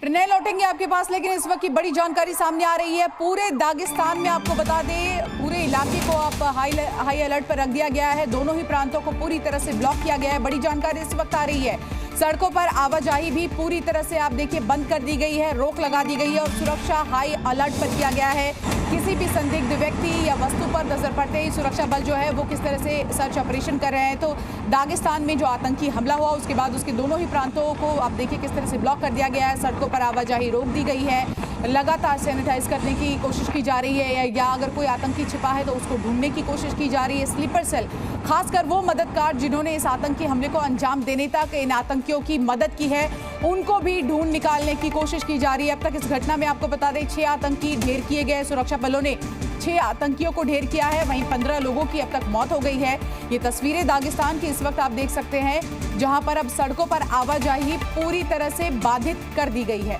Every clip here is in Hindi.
प्रणय लौटेंगे आपके पास, लेकिन इस वक्त की बड़ी जानकारी सामने आ रही है। पूरे दागिस्तान में आपको बता दें, पूरे इलाके को आप हाई अलर्ट पर रख दिया गया है। दोनों ही प्रांतों को पूरी तरह से ब्लॉक किया गया है। बड़ी जानकारी इस वक्त आ रही है। सड़कों पर आवाजाही भी पूरी तरह से आप देखिए बंद कर दी गई है, रोक लगा दी गई है और सुरक्षा हाई अलर्ट पर किया गया है। किसी भी संदिग्ध व्यक्ति या वस्तु पर नजर पड़ते ही सुरक्षा बल जो है वो किस तरह से सर्च ऑपरेशन कर रहे हैं। तो दागिस्तान में जो आतंकी हमला हुआ उसके बाद उसके दोनों ही प्रांतों को आप देखिए किस तरह से ब्लॉक कर दिया गया है। सड़कों पर आवाजाही रोक दी गई है, लगातार सैनिटाइज करने की कोशिश की जा रही है या अगर कोई आतंकी छिपा है तो उसको ढूंढने की कोशिश की जा रही है। स्लीपर सेल, खासकर वो मददगार जिन्होंने इस आतंकी हमले को अंजाम देने तक इन आतंकियों की मदद की है, उनको भी ढूंढ निकालने की कोशिश की जा रही है। अब तक इस घटना में आपको बता दें 6 आतंकी ढेर किए गए। सुरक्षा बलों ने 6 आतंकियों को ढेर किया है, वहीं 15 लोगों की अब तक मौत हो गई है। ये तस्वीरें दागिस्तान की इस वक्त आप देख सकते हैं, जहां पर अब सड़कों पर आवाजाही पूरी तरह से बाधित कर दी गई है।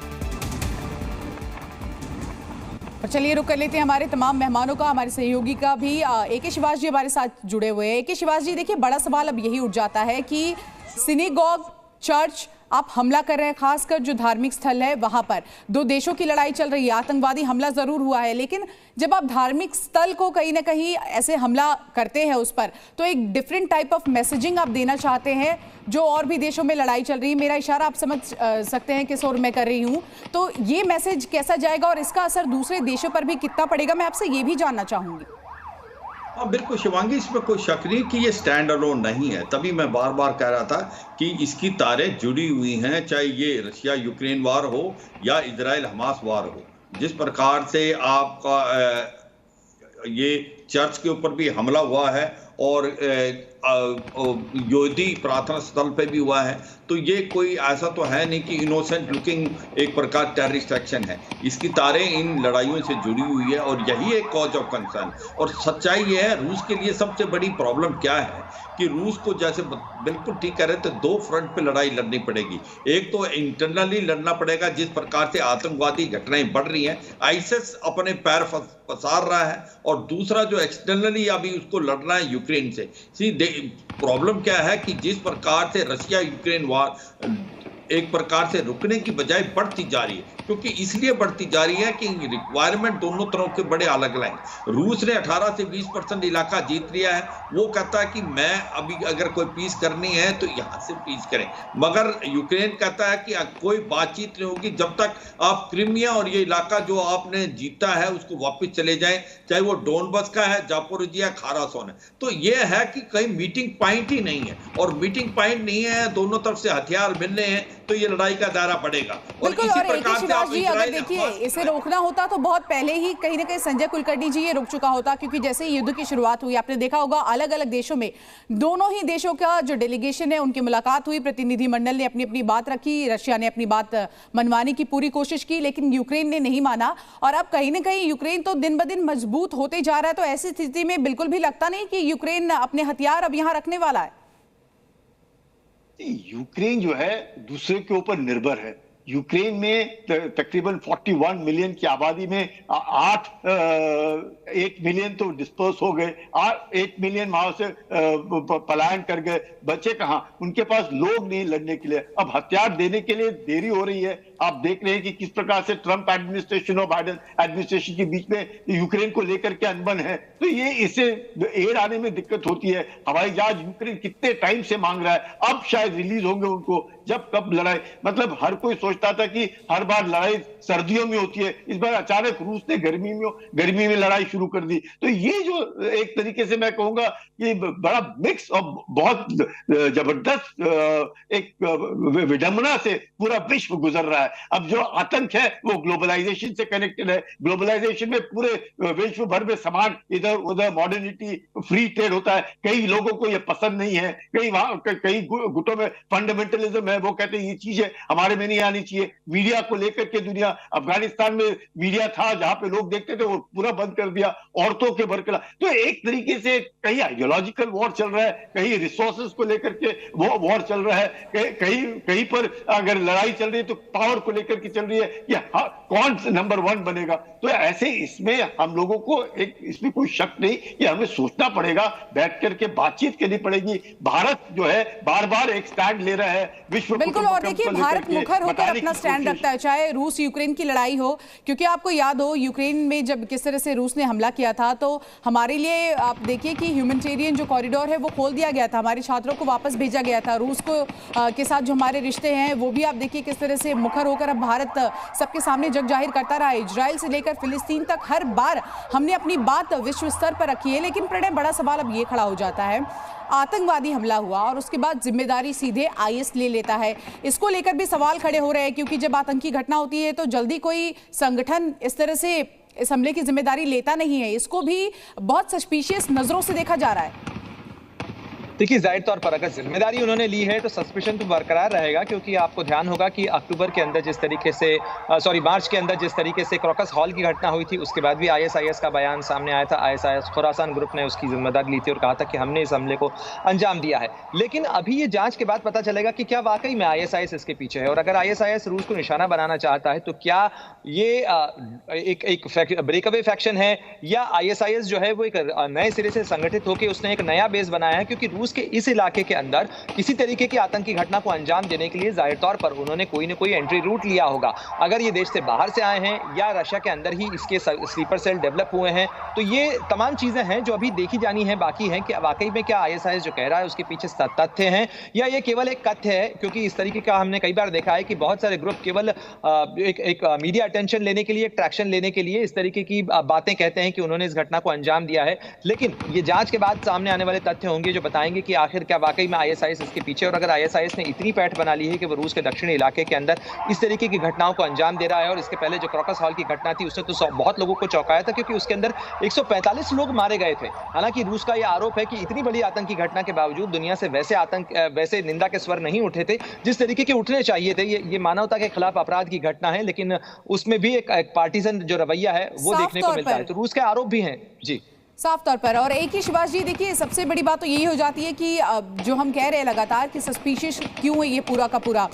और चलिए रुक कर लेते हैं हमारे तमाम मेहमानों का, हमारे सहयोगी का भी। AK शिवास जी हमारे साथ जुड़े हुए हैं। AK शिवास जी, देखिए बड़ा सवाल अब यही उठ जाता है कि सिनेगॉग, चर्च आप हमला कर रहे हैं, खासकर जो धार्मिक स्थल है वहां पर। 2 देशों की लड़ाई चल रही है, आतंकवादी हमला जरूर हुआ है, लेकिन जब आप धार्मिक स्थल को कहीं ना कहीं ऐसे हमला करते हैं उस पर, तो एक डिफरेंट टाइप ऑफ मैसेजिंग आप देना चाहते हैं जो और भी देशों में लड़ाई चल रही है। मेरा इशारा आप समझ सकते हैं किस ओर मैं कर रही हूँ। तो ये मैसेज कैसा जाएगा और इसका असर दूसरे देशों पर भी कितना पड़ेगा, मैं आपसे ये भी जानना चाहूंगी। हाँ बिल्कुल शिवांगी, इसमें कोई शक नहीं कि ये स्टैंड अलोन नहीं है। तभी मैं बार बार कह रहा था कि इसकी तारें जुड़ी हुई हैं, चाहे ये रशिया यूक्रेन वार हो या इजराइल हमास वार हो। जिस प्रकार से आपका ये चर्च के ऊपर भी हमला हुआ है और यहूदी प्रार्थना स्थल पे भी हुआ है, तो ये कोई ऐसा तो है नहीं कि इनोसेंट लुकिंग एक प्रकार टेररिस्ट एक्शन है। इसकी तारें इन लड़ाइयों से जुड़ी हुई है और यही एक कॉज ऑफ कंसर्न। और सच्चाई ये है, रूस के लिए सबसे बड़ी प्रॉब्लम क्या है कि रूस को, जैसे बिल्कुल ठीक कह रहे थे, 2 फ्रंट पे लड़ाई लड़नी पड़ेगी। एक तो इंटरनली लड़ना पड़ेगा, जिस प्रकार से आतंकवादी घटनाएं बढ़ रही हैं, आईएसआईएस अपने पैर पसार रहा है, और दूसरा जो एक्सटर्नली अभी उसको लड़ना है यूक्रेन से। प्रॉब्लम क्या है कि जिस प्रकार से रशिया यूक्रेन वार एक प्रकार से रुकने की बजाय बढ़ती जा रही है, क्योंकि इसलिए बढ़ती जा रही है कि रिक्वायरमेंट दोनों तरफ के बड़े अलग अलग हैं। रूस ने 18 से 20% इलाका जीत लिया है, वो कहता है कि मैं अभी अगर कोई पीस करनी है तो यहाँ से पीस करें, मगर यूक्रेन कहता है कि कोई बातचीत नहीं होगी जब तक आप क्रीमिया और ये इलाका जो आपने जीता है उसको वापस चले जाएं, चाहे वो डोनबस का है, जापोरिजिया, खारासोन है। तो ये है कि कहीं मीटिंग पॉइंट ही नहीं है, और मीटिंग पॉइंट नहीं है, दोनों तरफ से हथियार मिलने हैं, तो ये लड़ाई का दायरा बढ़ेगा। और इसी प्रकार से आप अगर देखिए इसे रोकना होता तो बहुत पहले ही कहीं ना कहीं संजय कुलकर्णी जी ये रुक चुका होता, क्योंकि जैसे युद्ध की शुरुआत हुई आपने देखा होगा अलग अलग देशों में, दोनों ही देशों का जो डेलीगेशन है उनकी मुलाकात हुई, प्रतिनिधिमंडल ने अपनी अपनी बात रखी, रशिया ने अपनी बात मनवाने की पूरी कोशिश की, लेकिन यूक्रेन ने नहीं माना। और अब कहीं ना कहीं यूक्रेन तो दिन ब दिन मजबूत होते जा रहा है, तो ऐसी स्थिति में बिल्कुल भी लगता नहीं कि यूक्रेन अपने हथियार अब यहाँ रखने वाला है। यूक्रेन जो है दूसरे के ऊपर निर्भर है। यूक्रेन में तकरीबन 41 मिलियन की आबादी में 1 मिलियन तो डिस्पर्स हो गए, 8 मिलियन वहां से पलायन कर गए, बचे कहां? उनके पास लोग नहीं लड़ने के लिए। अब हथियार देने के लिए देरी हो रही है। आप देख रहे हैं कि किस प्रकार से ट्रंप एडमिनिस्ट्रेशन और बाइडेन एडमिनिस्ट्रेशन के बीच में यूक्रेन को लेकर के अनबन है, तो ये इससे एड आने में दिक्कत होती है। हवाई जहाज यूक्रेन कितने टाइम से मांग रहा है, अब शायद रिलीज होंगे उनको, जब कब लड़ाई। मतलब हर कोई सोचता था कि हर बार लड़ाई सर्दियों में होती है, इस बार अचानक रूस ने गर्मी में लड़ाई शुरू कर दी। तो ये जो एक तरीके से मैं कहूंगा ये बड़ा मिक्स और बहुत जबरदस्त एक विडंबना से पूरा विश्व गुजर रहा है। अब जो आतंक है वो ग्लोबलाइजेशन से कनेक्टेड है। ग्लोबलाइजेशन में पूरे विश्व भर में सामान इधर उधर, मॉडर्निटी, फ्री ट्रेड होता है। कई लोगों को ये पसंद नहीं है, कई गुटों में फंडामेंटलिज्म है, वो कहते हैं ये चीजें हमारे में नहीं आनी चाहिए। मीडिया को लेकर के दुनिया, अफगानिस्तान में मीडिया था जहां पे लोग देखते थे, वो पूरा बंद कर दिया, औरतों के बरकला। तो एक तरीके से कहीं आइडियोलॉजिकल वॉर चल रहा है, कहीं रिसोर्सेज को लेकर के वो वॉर चल रहा है, कहीं पर अगर लड़ाई चल रही है तो पावर को लेकर के चल रही है कि कौन नंबर 1 बनेगा। तो ऐसे इसमें हम लोगों को इसमें कोई शक नहीं कि हमें सोचना पड़ेगा, बैठ करके बातचीत करनी पड़ेगी। भारत जो है बार बार एक स्टैंड ले रहा है विश्व, बिल्कुल। और देखिए भारत मुखर होकर अपना स्टैंड रखता है, चाहे रूस यूक्रेन की लड़ाई हो, क्योंकि आपको याद हो यूक्रेन में जब किस तरह से रूस ने हमला किया था तो हमारे लिए आप देखिए कि ह्यूमैनिटेरियन जो कॉरिडोर है वो खोल दिया गया था, हमारे छात्रों को वापस भेजा गया था। रूस को के साथ जो हमारे रिश्ते हैं वो भी आप देखिए किस तरह से मुखर होकर अब भारत सबके सामने जग जाहिर करता रहा है। इजराइल से लेकर फिलिस्तीन तक हर बार हमने अपनी बात विश्व स्तर पर रखी है। लेकिन प्रणय, बड़ा सवाल अब ये खड़ा हो जाता है, आतंकवादी हमला हुआ और उसके बाद जिम्मेदारी सीधे आईएस ले लेता है। इसको लेकर भी सवाल खड़े हो रहे हैं, क्योंकि जब आतंकी घटना होती है तो जल्दी कोई संगठन इस तरह से इस हमले की जिम्मेदारी लेता नहीं है। इसको भी बहुत सस्पिशियस नजरों से देखा जा रहा है। देखिए, जाहिर तौर पर अगर जिम्मेदारी उन्होंने ली है तो सस्पिशन तो बरकरार रहेगा, क्योंकि आपको ध्यान होगा कि अक्टूबर के अंदर जिस तरीके से मार्च के अंदर जिस तरीके से क्रॉकस हॉल की घटना हुई थी, उसके बाद भी आईएसआईएस का बयान सामने आया था। आईएसआईएस खुरासान ग्रुप ने उसकी जिम्मेदारी ली थी और कहा था कि हमने इस हमले को अंजाम दिया है। लेकिन अभी ये जांच के बाद पता चलेगा कि क्या वाकई में आईएसआईएस इसके पीछे है, और अगर आईएसआईएस रूस को निशाना बनाना चाहता है तो क्या ये एक ब्रेकअवे फैक्शन है, या आईएसआईएस जो है वो एक नए सिरे से संगठित होकर उसने एक नया बेस बनाया है। क्योंकि रूस के इस इलाके के अंदर किसी तरीके की आतंकी घटना को अंजाम देने के लिए जाहिर तौर पर उन्होंने कोई न कोई एंट्री रूट लिया होगा। अगर ये देश से बाहर से आए हैं या रशिया के अंदर ही इसके स्लीपर सेल डेवलप हुए हैं, तो ये तमाम चीजें हैं जो अभी देखी जानी है। बाकी है कि वाकई में क्या आईएसआईएस जो कह रहा है उसके पीछे तथ्य हैं, या ये केवल एक कथ्य है। क्योंकि इस तरीके का हमने कई बार देखा है कि बहुत सारे ग्रुप केवल एक मीडिया अटेंशन लेने के लिए, ट्रैक्शन लेने के लिए इस तरीके की बातें कहते हैं कि उन्होंने इस घटना को अंजाम दिया है। लेकिन ये जांच के बाद सामने आने वाले तथ्य होंगे जो बताएंगे कि आखिर क्या वाकई में आईएसआईएस इसके पीछे। और अगर आईएसआईएस ने इतनी पैठ बना ली है कि वो रूस के दक्षिणी इलाके के अंदर इस तरीके की घटनाओं को अंजाम दे रहा है, और इसके पहले जो क्रॉकस हॉल की घटना थी उसने तो बहुत लोगों को चौंकाया था, क्योंकि उसके अंदर 145 लोग मारे गए थे। हालांकि रूस का यह आरोप है कि इतनी बड़ी आतंकी घटना के बावजूद दुनिया से वैसे निंदा के स्वर नहीं उठे थे जिस तरीके के उठने चाहिए थे। ये मानवता के खिलाफ अपराध की घटना है, लेकिन उसमें भी एक पार्टीजन जो रवैया है वो देखने को मिलता है। तो रूस के आरोप भी हैं जी, साफ तौर पर। और एक ही शिवाश जी, देखिए सबसे बड़ी बात तो यही हो जाती है कि जो हम कह रहे हैं लगातार कि सस्पिशियस क्यों है ये पूरा का पूरा,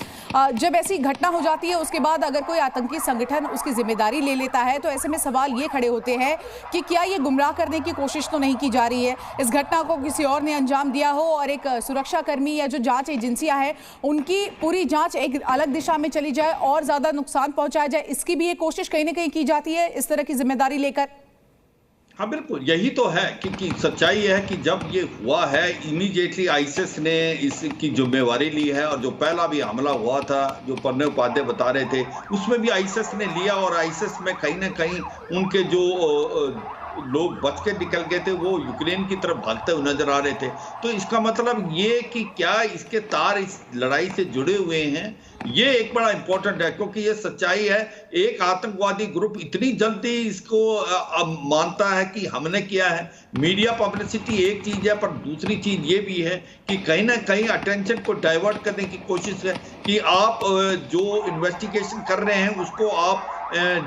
जब ऐसी घटना हो जाती है उसके बाद अगर कोई आतंकी संगठन उसकी जिम्मेदारी ले लेता है तो ऐसे में सवाल ये खड़े होते हैं कि क्या ये गुमराह करने की कोशिश तो नहीं की जा रही है, इस घटना को किसी और ने अंजाम दिया हो और एक सुरक्षाकर्मी या जो जांच एजेंसियां हैं उनकी पूरी जांच एक अलग दिशा में चली जाए और ज्यादा नुकसान पहुंचाया जाए, इसकी भी ये कोशिश कहीं ना कहीं की जाती है इस तरह की जिम्मेदारी लेकर। हाँ बिल्कुल, यही तो है कि सच्चाई है कि जब ये हुआ है इमीडिएटली आईएसआईएस ने इसकी जिम्मेवारी ली है। और जो पहला भी हमला हुआ था जो प्रणय उपाध्याय बता रहे थे उसमें भी आईएसआईएस ने लिया, और आईएसआईएस में कहीं ना कहीं उनके जो लोग बच के निकल गए थे वो यूक्रेन की तरफ भागते हुए नजर आ रहे थे। तो इसका मतलब ये कि क्या इसके तार इस लड़ाई से जुड़े हुए हैं, ये एक बड़ा इंपॉर्टेंट है। क्योंकि ये सच्चाई है, एक आतंकवादी ग्रुप इतनी जल्दी इसको मानता है कि हमने किया है। मीडिया पब्लिसिटी एक चीज है, पर दूसरी चीज ये भी है कि कहीं ना कहीं अटेंशन को डाइवर्ट करने की कोशिश है कि आप जो इन्वेस्टिगेशन कर रहे हैं उसको आप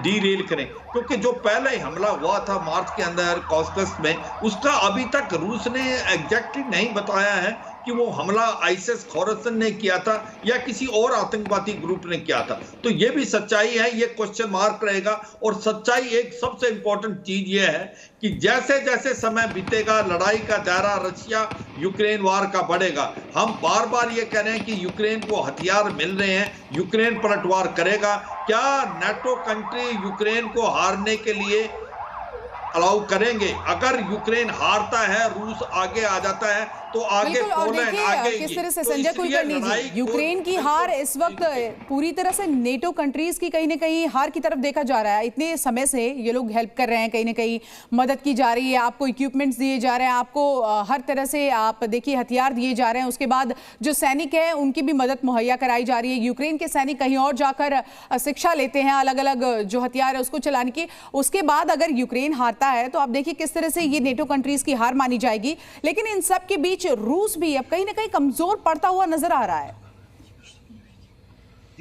डीरेल करें। क्योंकि जो पहले हमला हुआ था मार्च के अंदर कॉस्कस में, उसका अभी तक रूस ने एग्जैक्टली नहीं बताया है कि वो हमला आईएसआईएस खोरासान ने किया था या किसी और आतंकवादी ग्रुप ने किया था। तो ये भी सच्चाई है, ये क्वेश्चन मार्क रहेगा। और सच्चाई एक सबसे इंपॉर्टेंट चीज ये है कि जैसे जैसे समय बीतेगा लड़ाई का दायरा रशिया यूक्रेन वार का बढ़ेगा। हम बार बार ये कह रहे हैं कि यूक्रेन को हथियार मिल रहे हैं, यूक्रेन पलटवार करेगा। क्या नाटो कंट्री यूक्रेन को हारने के लिए अलाउ करेंगे? अगर यूक्रेन हारता है, रूस आगे आ जाता है तो आगे पोलैंड आगे किस तरह से संजय कुलकर्णी जी, यूक्रेन की हार इस वक्त पूरी तरह से नेटो कंट्रीज की कहीं ना कहीं हार की तरफ देखा जा रहा है। इतने समय से ये लोग हेल्प कर रहे हैं, कहीं ना कहीं मदद की जा रही है, आपको इक्विपमेंट्स दिए जा रहे हैं, आपको हर तरह से आप देखिए हथियार दिए जा रहे हैं। उसके बाद जो सैनिक है उनकी भी मदद मुहैया कराई जा रही है। यूक्रेन के सैनिक कहीं और जाकर शिक्षा लेते हैं अलग अलग जो हथियार है उसको चलाने की। उसके बाद अगर यूक्रेन हारता है तो आप देखिए किस तरह से ये नेटो कंट्रीज की हार मानी जाएगी। लेकिन इन सब के बीच रूस भी अब कहीं ना कहीं कमजोर पड़ता हुआ नजर आ रहा है।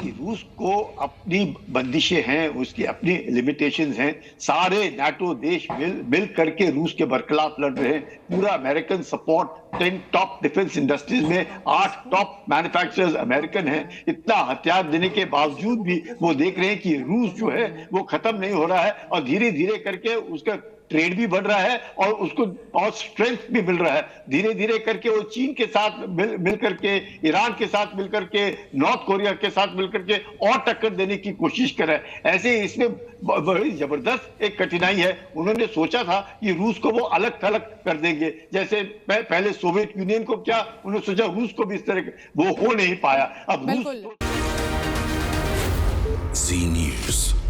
रूस को अपनी बंदिशें हैं, उसकी अपनी लिमिटेशंस हैं। सारे नाटो देश मिल करके रूस के बरखिलाफ लड़ रहे हैं। पूरा American support, 10 top defence industries में 8 टॉप मैन्युफैक्चरर्स अमेरिकन हैं। इतना हथियार देने के बावजूद भी वो देख रहे हैं कि रूस जो है वो खत्म नहीं हो रहा है और धीरे धीरे करके उसका ट्रेड भी बढ़ रहा है और उसको बहुत स्ट्रेंथ भी मिल रहा है। धीरे धीरे करके वो चीन के साथ मिल करके, ईरान के साथ मिल करके, नॉर्थ कोरिया के साथ मिल करके और टक्कर देने की कोशिश कर रहा है। ऐसे इसमें बड़ी जबरदस्त एक कठिनाई है। उन्होंने सोचा था कि रूस को वो अलग थलग कर देंगे, जैसे पहले सोवियत यूनियन को किया, उन्होंने सोचा रूस को भी इस तरह, वो हो नहीं पाया। अब बिल्कुल। Zee News.